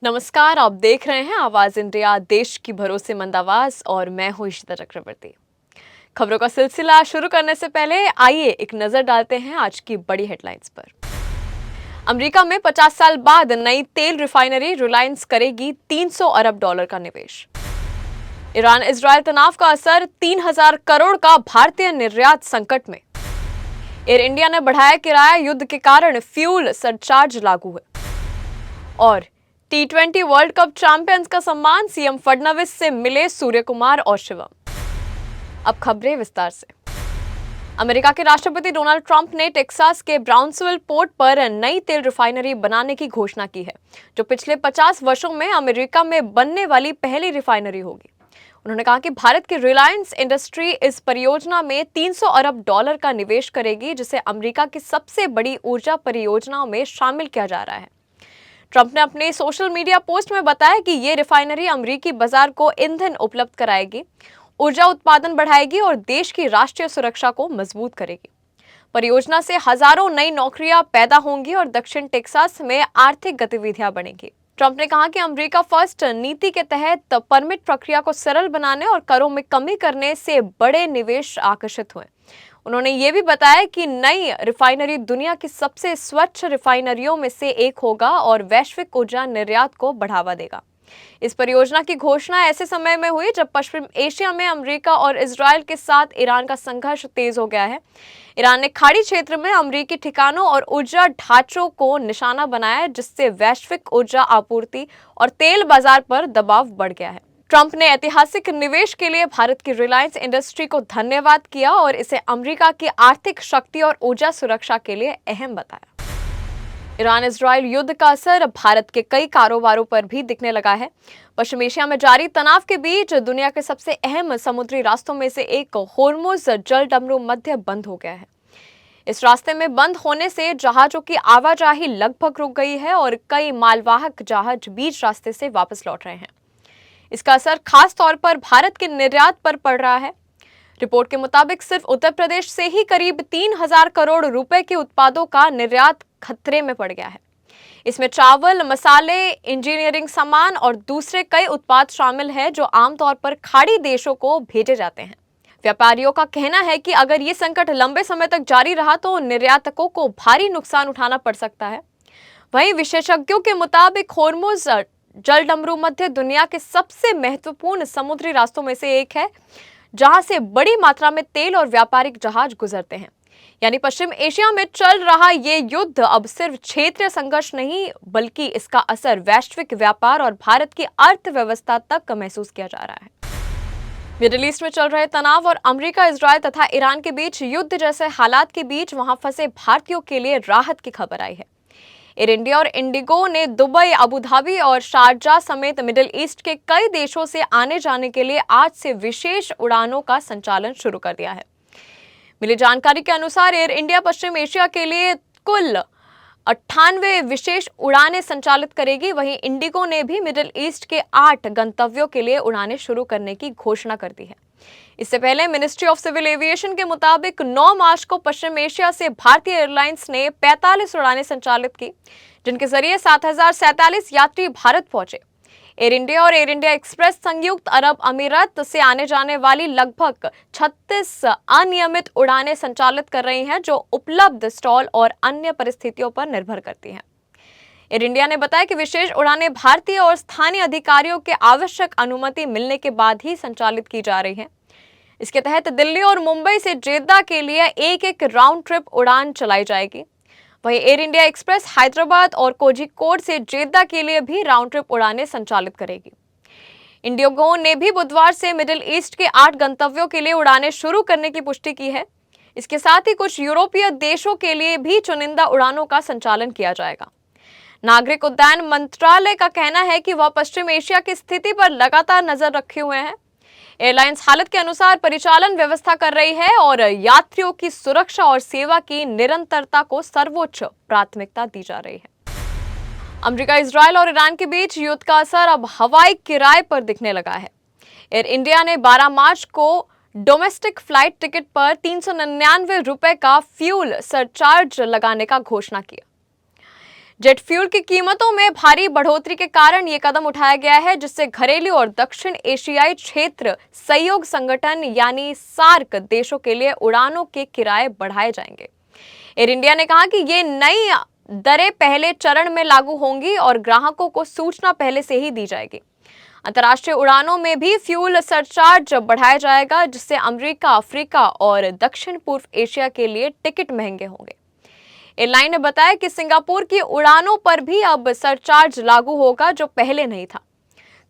नमस्कार, आप देख रहे हैं आवाज इंडिया, देश की भरोसेमंद आवाज और मैं हूं इशिता चक्रवर्ती। खबरों का सिलसिला शुरू करने से पहले आइए एक नजर डालते हैं आज की बड़ी हेडलाइंस पर। अमेरिका में 50 साल बाद नई तेल रिफाइनरी रिलायंस करेगी $300 अरब का निवेश। ईरान इजरायल तनाव का असर, 3000 करोड़ का भारतीय निर्यात संकट में। एयर इंडिया ने बढ़ाया किराया, युद्ध के कारण फ्यूल सरचार्ज लागू है। और T20 वर्ल्ड कप चैंपियंस का सम्मान, सीएम फडणवीस से मिले सूर्य कुमार और शिवम। अब खबरें विस्तार से। अमेरिका के राष्ट्रपति डोनाल्ड ट्रंप ने टेक्सास के ब्राउन्सविल पोर्ट पर नई तेल रिफाइनरी बनाने की घोषणा की है, जो पिछले 50 वर्षों में अमेरिका में बनने वाली पहली रिफाइनरी होगी। उन्होंने कहा कि भारत की रिलायंस इंडस्ट्री इस परियोजना में $300 अरब का निवेश करेगी, जिसे अमेरिका की सबसे बड़ी ऊर्जा परियोजनाओं में शामिल किया जा रहा है। ट्रंप ने अपने सोशल मीडिया पोस्ट में बताया कि ये रिफाइनरी अमेरिकी बाजार को ईंधन उपलब्ध कराएगी, ऊर्जा उत्पादन बढ़ाएगी और देश की राष्ट्रीय सुरक्षा को मजबूत करेगी। परियोजना से हजारों नई नौकरियां पैदा होंगी और दक्षिण टेक्सास में आर्थिक गतिविधियां बढ़ेंगी। ट्रंप ने कहा कि अमेरिका फर्स्ट नीति के तहत परमिट प्रक्रिया को सरल बनाने और करों में कमी करने से बड़े निवेश आकर्षित हुए। उन्होंने ये भी बताया कि नई रिफाइनरी दुनिया की सबसे स्वच्छ रिफाइनरियों में से एक होगा और वैश्विक ऊर्जा निर्यात को बढ़ावा देगा। इस परियोजना की घोषणा ऐसे समय में हुई जब पश्चिम एशिया में अमेरिका और इजरायल के साथ ईरान का संघर्ष तेज हो गया है। ईरान ने खाड़ी क्षेत्र में अमेरिकी ठिकानों और ऊर्जा ढांचों को निशाना बनाया, जिससे वैश्विक ऊर्जा आपूर्ति और तेल बाजार पर दबाव बढ़ गया है। ट्रंप ने ऐतिहासिक निवेश के लिए भारत की रिलायंस इंडस्ट्री को धन्यवाद किया और इसे अमेरिका की आर्थिक शक्ति और ऊर्जा सुरक्षा के लिए अहम बताया। ईरान इजरायल युद्ध का असर भारत के कई कारोबारों पर भी दिखने लगा है। पश्चिम एशिया में जारी तनाव के बीच दुनिया के सबसे अहम समुद्री रास्तों में से एक होर्मुज जलडमरू मध्य बंद हो गया है। इस रास्ते में बंद होने से जहाजों की आवाजाही लगभग रुक गई है और कई मालवाहक जहाज बीच रास्ते से वापस लौट रहे हैं। इसका असर खास तौर पर भारत के निर्यात पर पड़ रहा है। रिपोर्ट के मुताबिक सिर्फ उत्तर प्रदेश से ही करीब 3000 करोड़ रुपए के उत्पादों का निर्यात खतरे में पड़ गया है। इसमें चावल, मसाले, इंजीनियरिंग सामान और दूसरे कई उत्पाद शामिल हैं, जो आमतौर पर खाड़ी देशों को भेजे जाते हैं। व्यापारियों का कहना है कि अगर ये संकट लंबे समय तक जारी रहा तो निर्यातकों को भारी नुकसान उठाना पड़ सकता है। वहीं विशेषज्ञों के मुताबिक होर्मुज जलडमरू मध्य दुनिया के सबसे महत्वपूर्ण समुद्री रास्तों में से एक है, जहां से बड़ी मात्रा में तेल और व्यापारिक जहाज गुजरते हैं। यानी पश्चिम एशिया में चल रहा ये युद्ध अब सिर्फ क्षेत्रीय संघर्ष नहीं, बल्कि इसका असर वैश्विक व्यापार और भारत की अर्थव्यवस्था तक महसूस किया जा रहा है। मिडिल ईस्ट में चल रहे तनाव और अमेरिका, इजरायल तथा ईरान के बीच युद्ध जैसे हालात के बीच वहां फंसे भारतीयों के लिए राहत की खबर आई है। एयर इंडिया और इंडिगो ने दुबई, अबू धाबी और शारजाह समेत मिडिल ईस्ट के कई देशों से आने जाने के लिए आज से विशेष उड़ानों का संचालन शुरू कर दिया है। मिली जानकारी के अनुसार एयर इंडिया पश्चिम एशिया के लिए कुल 98 विशेष उड़ानें संचालित करेगी। वहीं इंडिगो ने भी मिडिल ईस्ट के 8 गंतव्यों के लिए उड़ानें शुरू करने की घोषणा कर दी है। इससे पहले मिनिस्ट्री ऑफ सिविल एविएशन के मुताबिक 9 मार्च को पश्चिम एशिया से भारतीय एयरलाइंस ने 45 उड़ानें संचालित की, जिनके जरिए 7047 यात्री भारत पहुंचे। एयर इंडिया और एयर इंडिया एक्सप्रेस संयुक्त अरब अमीरात से आने जाने वाली लगभग 36 अनियमित उड़ानें संचालित कर रही हैं, जो उपलब्ध स्टॉल और अन्य परिस्थितियों पर निर्भर करती हैं। एयर इंडिया ने बताया कि विशेष उड़ानें भारतीय और स्थानीय अधिकारियों के आवश्यक अनुमति मिलने के बाद ही संचालित की जा रही हैं। इसके तहत दिल्ली और मुंबई से जेद्दा के लिए एक राउंड ट्रिप उड़ान चलाई जाएगी। वहीं एयर इंडिया एक्सप्रेस हैदराबाद और कोझिकोड से जेद्दा के लिए भी राउंड ट्रिप उड़ानें संचालित करेगी। इंडिगो ने भी बुधवार से मिडिल ईस्ट के 8 गंतव्यों के लिए उड़ानें शुरू करने की पुष्टि की है। इसके साथ ही कुछ यूरोपीय देशों के लिए भी चुनिंदा उड़ानों का संचालन किया जाएगा। नागरिक उड्डयन मंत्रालय का कहना है कि वह पश्चिम एशिया की स्थिति पर लगातार नजर रखे हुए हैं। एयरलाइंस हालत के अनुसार परिचालन व्यवस्था कर रही है और यात्रियों की सुरक्षा और सेवा की निरंतरता को सर्वोच्च प्राथमिकता दी जा रही है। अमेरिका, इजरायल और ईरान के बीच युद्ध का असर अब हवाई किराए पर दिखने लगा है। एयर इंडिया ने 12 मार्च को डोमेस्टिक फ्लाइट टिकट पर 399 रुपए का फ्यूल सरचार्ज लगाने का घोषणा किया, जेट फ्यूल की कीमतों में भारी बढ़ोतरी के कारण ये कदम उठाया गया है, जिससे घरेलू और दक्षिण एशियाई क्षेत्र सहयोग संगठन यानी सार्क देशों के लिए उड़ानों के किराए बढ़ाए जाएंगे। एयर इंडिया ने कहा कि ये नई दरें पहले चरण में लागू होंगी और ग्राहकों को सूचना पहले से ही दी जाएगी। अंतर्राष्ट्रीय उड़ानों में भी फ्यूल सरचार्ज बढ़ाया जाएगा, जिससे अमेरिका, अफ्रीका और दक्षिण पूर्व एशिया के लिए टिकट महंगे होंगे। एयरलाइन ने बताया कि सिंगापुर की उड़ानों पर भी अब सरचार्ज लागू होगा, जो पहले नहीं था।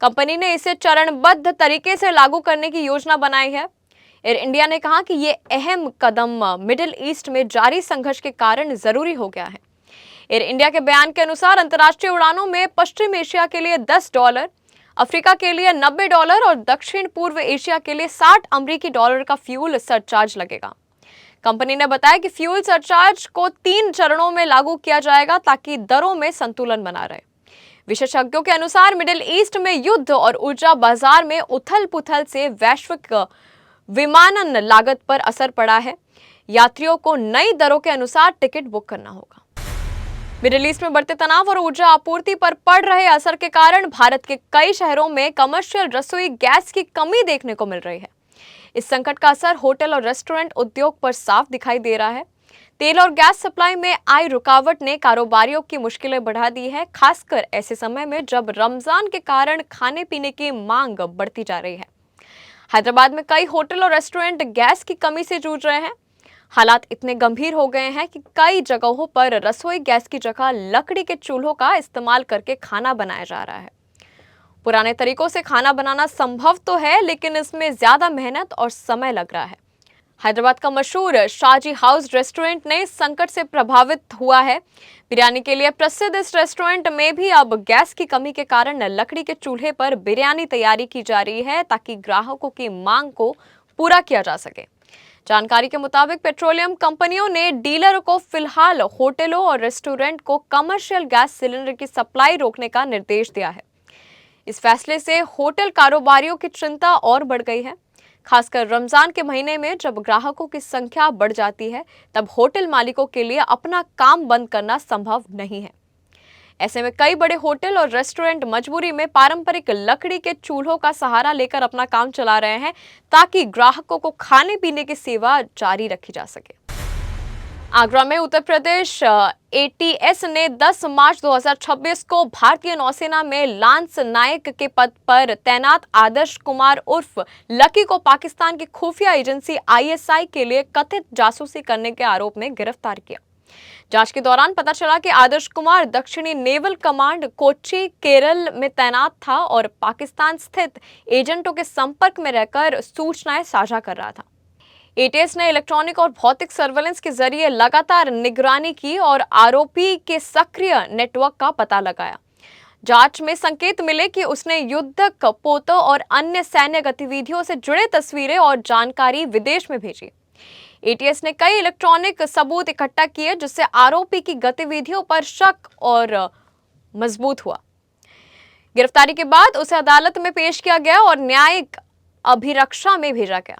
कंपनी ने इसे चरणबद्ध तरीके से लागू करने की योजना बनाई है। एयर इंडिया ने कहा कि ये अहम कदम मिडिल ईस्ट में जारी संघर्ष के कारण जरूरी हो गया है। एयर इंडिया के बयान के अनुसार अंतर्राष्ट्रीय उड़ानों में पश्चिम एशिया के लिए $10, अफ्रीका के लिए $90 और दक्षिण पूर्व एशिया के लिए $60 का फ्यूल सरचार्ज लगेगा। कंपनी ने बताया कि फ्यूल सरचार्ज को 3 चरणों में लागू किया जाएगा ताकि दरों में संतुलन बना रहे। विशेषज्ञों के अनुसार मिडिल ईस्ट में युद्ध और ऊर्जा बाजार में उथल-पुथल से वैश्विक विमानन लागत पर असर पड़ा है। यात्रियों को नई दरों के अनुसार टिकट बुक करना होगा। मिडिल ईस्ट में बढ़ते तनाव और ऊर्जा आपूर्ति पर पड़ रहे असर के कारण भारत के कई शहरों में कमर्शियल रसोई गैस की कमी देखने को मिल रही है। इस संकट का असर होटल और रेस्टोरेंट उद्योग पर साफ दिखाई दे रहा है। तेल और गैस सप्लाई में आई रुकावट ने कारोबारियों की मुश्किलें बढ़ा दी है, खासकर ऐसे समय में जब रमजान के कारण खाने पीने की मांग बढ़ती जा रही है। हैदराबाद में कई होटल और रेस्टोरेंट गैस की कमी से जूझ रहे हैं। हालात इतने गंभीर हो गए हैं कि कई जगहों पर रसोई गैस की जगह लकड़ी के चूल्हों का इस्तेमाल करके खाना बनाया जा रहा है। पुराने तरीकों से खाना बनाना संभव तो है, लेकिन इसमें ज्यादा मेहनत और समय लग रहा है। हैदराबाद का मशहूर शाजी हाउस रेस्टोरेंट ने संकट से प्रभावित हुआ है। बिरयानी के लिए प्रसिद्ध इस रेस्टोरेंट में भी अब गैस की कमी के कारण लकड़ी के चूल्हे पर बिरयानी तैयारी की जा रही है, ताकि ग्राहकों की मांग को पूरा किया जा सके। जानकारी के मुताबिक पेट्रोलियम कंपनियों ने डीलर को फिलहाल होटलों और रेस्टोरेंट को कमर्शियल गैस सिलेंडर की सप्लाई रोकने का निर्देश दिया है। इस फैसले से होटल कारोबारियों की चिंता और बढ़ गई है। खासकर रमजान के महीने में जब ग्राहकों की संख्या बढ़ जाती है, तब होटल मालिकों के लिए अपना काम बंद करना संभव नहीं है। ऐसे में कई बड़े होटल और रेस्टोरेंट मजबूरी में पारंपरिक लकड़ी के चूल्हों का सहारा लेकर अपना काम चला रहे हैं, ताकि ग्राहकों को खाने पीने की सेवा जारी रखी जा सके। आगरा में उत्तर प्रदेश एटीएस ने 10 मार्च 2026 को भारतीय नौसेना में लांस नायक के पद पर तैनात आदर्श कुमार उर्फ लकी को पाकिस्तान की खुफिया एजेंसी आईएसआई के लिए कथित जासूसी करने के आरोप में गिरफ्तार किया। जांच के दौरान पता चला कि आदर्श कुमार दक्षिणी नेवल कमांड कोच्चि, केरल में तैनात था और पाकिस्तान स्थित एजेंटों के संपर्क में रहकर सूचनाएं साझा कर रहा था। एटीएस ने इलेक्ट्रॉनिक और भौतिक सर्वेलेंस के जरिए लगातार निगरानी की और आरोपी के सक्रिय नेटवर्क का पता लगाया। जांच में संकेत मिले कि उसने युद्धक पोतों और अन्य सैन्य गतिविधियों से जुड़े तस्वीरें और जानकारी विदेश में भेजी। एटीएस ने कई इलेक्ट्रॉनिक सबूत इकट्ठा किए, जिससे आरोपी की गतिविधियों पर शक और मजबूत हुआ। गिरफ्तारी के बाद उसे अदालत में पेश किया गया और न्यायिक अभिरक्षा में भेजा गया।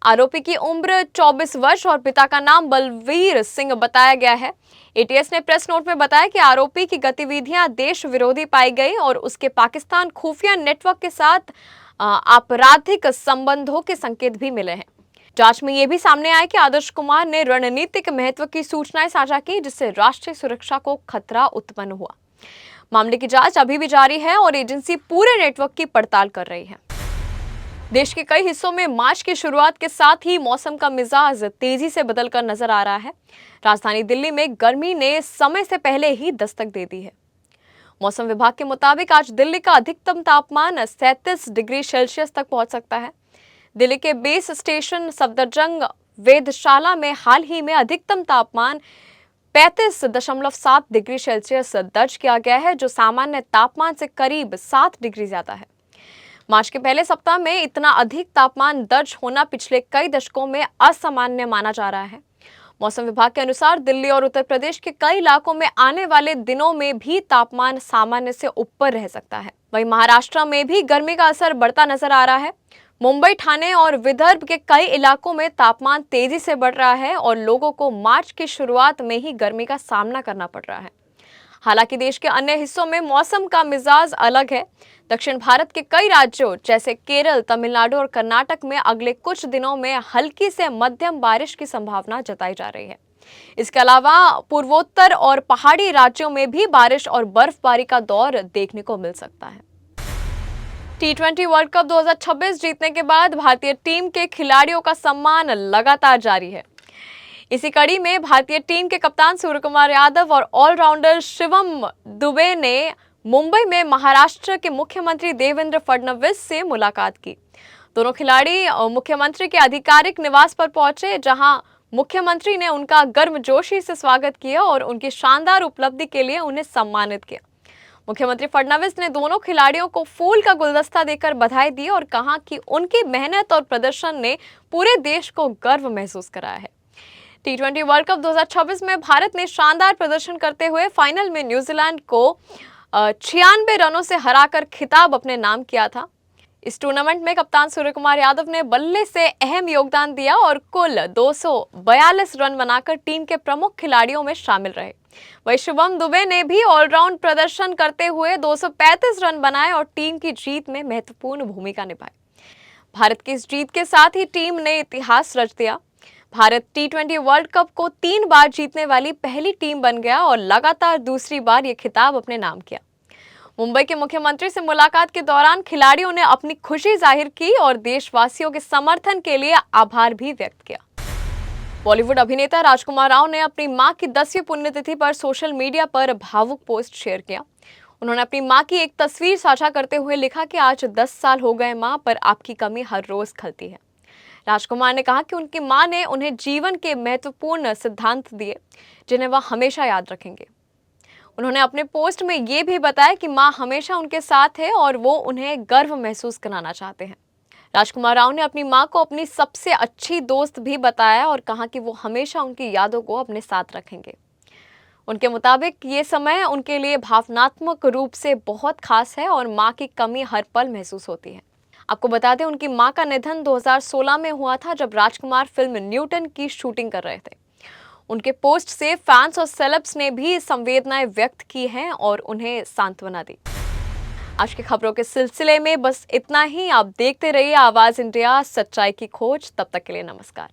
आरोपी की उम्र 24 वर्ष और पिता का नाम बलवीर सिंह बताया गया है। एटीएस ने प्रेस नोट में बताया कि आरोपी की गतिविधियां देश विरोधी पाई गई और उसके पाकिस्तान खुफिया नेटवर्क के साथ आपराधिक संबंधों के संकेत भी मिले हैं। जांच में यह भी सामने आया कि आदर्श कुमार ने रणनीतिक महत्व की सूचनाएं साझा की, जिससे राष्ट्रीय सुरक्षा को खतरा उत्पन्न हुआ। मामले की जांच अभी भी जारी है और एजेंसी पूरे नेटवर्क की पड़ताल कर रही है। देश के कई हिस्सों में मार्च की शुरुआत के साथ ही मौसम का मिजाज तेजी से बदलकर नजर आ रहा है। राजधानी दिल्ली में गर्मी ने समय से पहले ही दस्तक दे दी है। मौसम विभाग के मुताबिक आज दिल्ली का अधिकतम तापमान 37 डिग्री सेल्सियस तक पहुंच सकता है। दिल्ली के बेस स्टेशन सफदरजंग वेधशाला में हाल ही में अधिकतम तापमान 35.7 डिग्री सेल्सियस दर्ज किया गया है, जो सामान्य तापमान से करीब 7 डिग्री ज्यादा है। मार्च के पहले सप्ताह में इतना अधिक तापमान दर्ज होना पिछले कई दशकों में असामान्य माना जा रहा है। मौसम विभाग के अनुसार दिल्ली और उत्तर प्रदेश के कई इलाकों में आने वाले दिनों में भी तापमान सामान्य से ऊपर रह सकता है। वहीं महाराष्ट्र में भी गर्मी का असर बढ़ता नजर आ रहा है। मुंबई, ठाणे और विदर्भ के कई इलाकों में तापमान तेजी से बढ़ रहा है और लोगों को मार्च की शुरुआत में ही गर्मी का सामना करना पड़ रहा है। हालांकि देश के अन्य हिस्सों में मौसम का मिजाज अलग है। दक्षिण भारत के कई राज्यों जैसे केरल, तमिलनाडु और कर्नाटक में अगले कुछ दिनों में हल्की से मध्यम बारिश की संभावना जताई जा रही है। इसके अलावा पूर्वोत्तर और पहाड़ी राज्यों में भी बारिश और बर्फबारी का दौर देखने को मिल सकता है। T20 वर्ल्ड कप 2026 जीतने के बाद भारतीय टीम के खिलाड़ियों का सम्मान लगातार जारी है। इसी कड़ी में भारतीय टीम के कप्तान सूर्यकुमार यादव और ऑलराउंडर शिवम दुबे ने मुंबई में महाराष्ट्र के मुख्यमंत्री देवेंद्र फडणवीस से मुलाकात की। दोनों खिलाड़ी मुख्यमंत्री के आधिकारिक निवास पर पहुंचे, जहां मुख्यमंत्री ने उनका गर्मजोशी से स्वागत किया और उनकी शानदार उपलब्धि के लिए उन्हें सम्मानित किया। मुख्यमंत्री फडणवीस ने दोनों खिलाड़ियों को फूल का गुलदस्ता देकर बधाई दी और कहा कि उनकी मेहनत और प्रदर्शन ने पूरे देश को गर्व महसूस कराया है। T20 वर्ल्ड कप 2026 में भारत ने शानदार प्रदर्शन करते हुए फाइनल में न्यूजीलैंड को 96 रनों से हराकर खिताब अपने नाम किया था। इस टूर्नामेंट में कप्तान सूर्यकुमार यादव ने बल्ले से अहम योगदान दिया और कुल 242 रन बनाकर टीम के प्रमुख खिलाड़ियों में शामिल रहे। वहीं शिवम दुबे ने भी ऑलराउंड प्रदर्शन करते हुए 235 रन बनाए और टीम की जीत में महत्वपूर्ण भूमिका निभाई। भारत की इस जीत के साथ ही टीम ने इतिहास रच दिया। भारत T20 वर्ल्ड कप को 3 बार जीतने वाली पहली टीम बन गया और लगातार दूसरी बार ये खिताब अपने नाम किया। मुंबई के मुख्यमंत्री से मुलाकात के दौरान खिलाड़ियों ने अपनी खुशी जाहिर की और देशवासियों के समर्थन के लिए आभार भी व्यक्त किया। बॉलीवुड अभिनेता राजकुमार राव ने अपनी मां की 10वीं पुण्यतिथि पर सोशल मीडिया पर भावुक पोस्ट शेयर किया। उन्होंने अपनी मां की एक तस्वीर साझा करते हुए लिखा कि आज 10 साल हो गए मां, पर आपकी कमी हर रोज खलती है। राजकुमार ने कहा कि उनकी मां ने उन्हें जीवन के महत्वपूर्ण सिद्धांत दिए, जिन्हें वह हमेशा याद रखेंगे। उन्होंने अपने पोस्ट में ये भी बताया कि मां हमेशा उनके साथ है और वो उन्हें गर्व महसूस कराना चाहते हैं। राजकुमार राव ने अपनी मां को अपनी सबसे अच्छी दोस्त भी बताया और कहा कि वो हमेशा उनकी यादों को अपने साथ रखेंगे। उनके मुताबिक ये समय उनके लिए भावनात्मक रूप से बहुत खास है और मां की कमी हर पल महसूस होती है। आपको बता दें, उनकी मां का निधन 2016 में हुआ था, जब राजकुमार फिल्म न्यूटन की शूटिंग कर रहे थे। उनके पोस्ट से फैंस और सेलेब्स ने भी संवेदनाएं व्यक्त की हैं और उन्हें सांत्वना दी। आज की खबरों के सिलसिले में बस इतना ही। आप देखते रहिए आवाज इंडिया, सच्चाई की खोज। तब तक के लिए नमस्कार।